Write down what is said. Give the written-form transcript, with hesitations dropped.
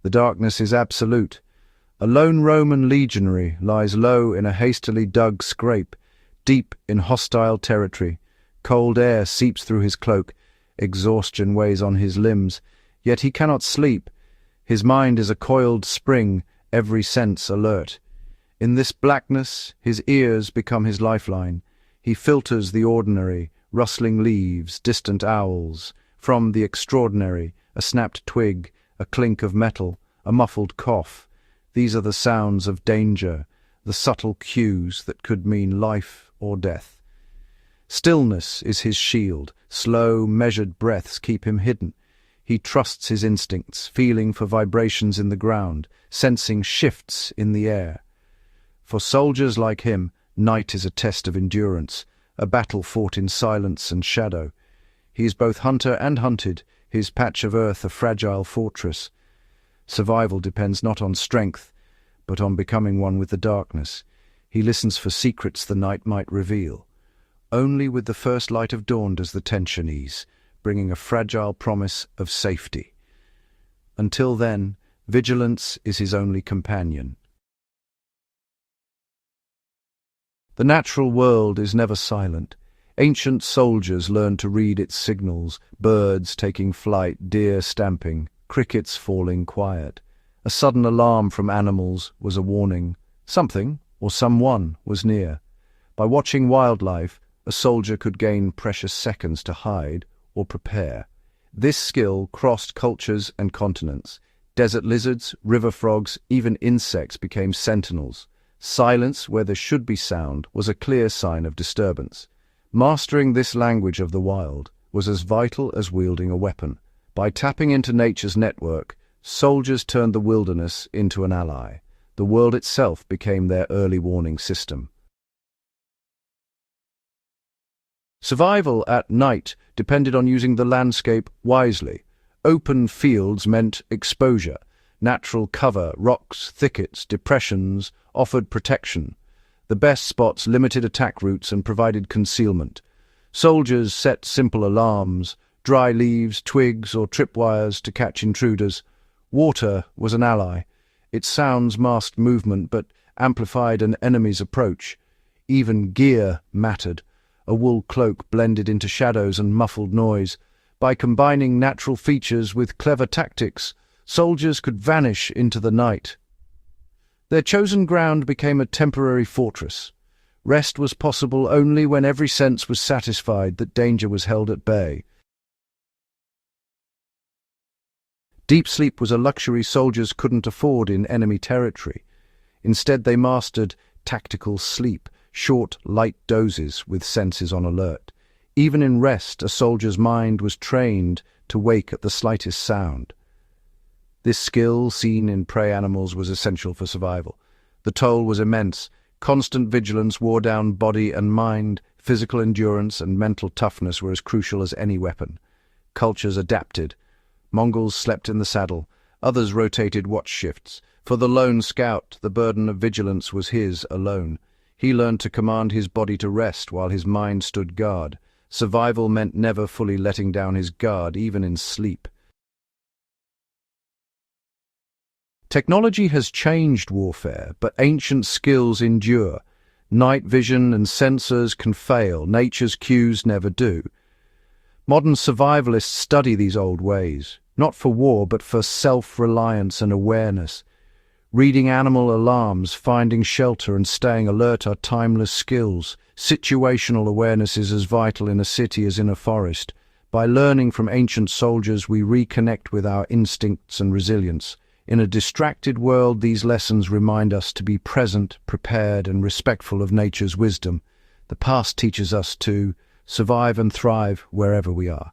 The darkness is absolute. A lone Roman legionary lies low in a hastily dug scrape, deep in hostile territory. Cold air seeps through his cloak, exhaustion weighs on his limbs, yet he cannot sleep. His mind is a coiled spring, every sense alert. In this blackness, his ears become his lifeline. He filters the ordinary, rustling leaves, distant owls, from the extraordinary, a snapped twig, a clink of metal, a muffled cough. These are the sounds of danger, the subtle cues that could mean life or death. Stillness is his shield. Slow, measured breaths keep him hidden. He trusts his instincts, feeling for vibrations in the ground, sensing shifts in the air. For soldiers like him, night is a test of endurance, a battle fought in silence and shadow. He is both hunter and hunted, his patch of earth a fragile fortress. Survival depends not on strength, but on becoming one with the darkness. He listens for secrets the night might reveal. Only with the first light of dawn does the tension ease, bringing a fragile promise of safety. Until then, vigilance is his only companion. The natural world is never silent. Ancient soldiers learned to read its signals, birds taking flight, deer stamping, crickets falling quiet. A sudden alarm from animals was a warning. Something, or someone, was near. By watching wildlife, a soldier could gain precious seconds to hide or prepare. This skill crossed cultures and continents. Desert lizards, river frogs, even insects became sentinels. Silence where there should be sound was a clear sign of disturbance. Mastering this language of the wild was as vital as wielding a weapon. By tapping into nature's network, soldiers turned the wilderness into an ally. The world itself became their early warning system. Survival at night depended on using the landscape wisely. Open fields meant exposure. Natural cover, rocks, thickets, depressions offered protection. The best spots limited attack routes and provided concealment. Soldiers set simple alarms, dry leaves, twigs, or tripwires to catch intruders. Water was an ally. Its sounds masked movement but amplified an enemy's approach. Even gear mattered. A wool cloak blended into shadows and muffled noise. By combining natural features with clever tactics, soldiers could vanish into the night. Their chosen ground became a temporary fortress. Rest was possible only when every sense was satisfied that danger was held at bay. Deep sleep was a luxury soldiers couldn't afford in enemy territory. Instead, they mastered tactical sleep, short, light doses with senses on alert. Even in rest, a soldier's mind was trained to wake at the slightest sound. This skill, seen in prey animals, was essential for survival. The toll was immense. Constant vigilance wore down body and mind. Physical endurance and mental toughness were as crucial as any weapon. Cultures adapted. Mongols slept in the saddle. Others rotated watch shifts. For the lone scout, the burden of vigilance was his alone. He learned to command his body to rest while his mind stood guard. Survival meant never fully letting down his guard, even in sleep. Technology has changed warfare, but ancient skills endure. Night vision and sensors can fail, nature's cues never do. Modern survivalists study these old ways, not for war but for self-reliance and awareness. Reading animal alarms, finding shelter and staying alert are timeless skills. Situational awareness is as vital in a city as in a forest. By learning from ancient soldiers, we reconnect with our instincts and resilience. In a distracted world, these lessons remind us to be present, prepared, and respectful of nature's wisdom. The past teaches us to survive and thrive wherever we are.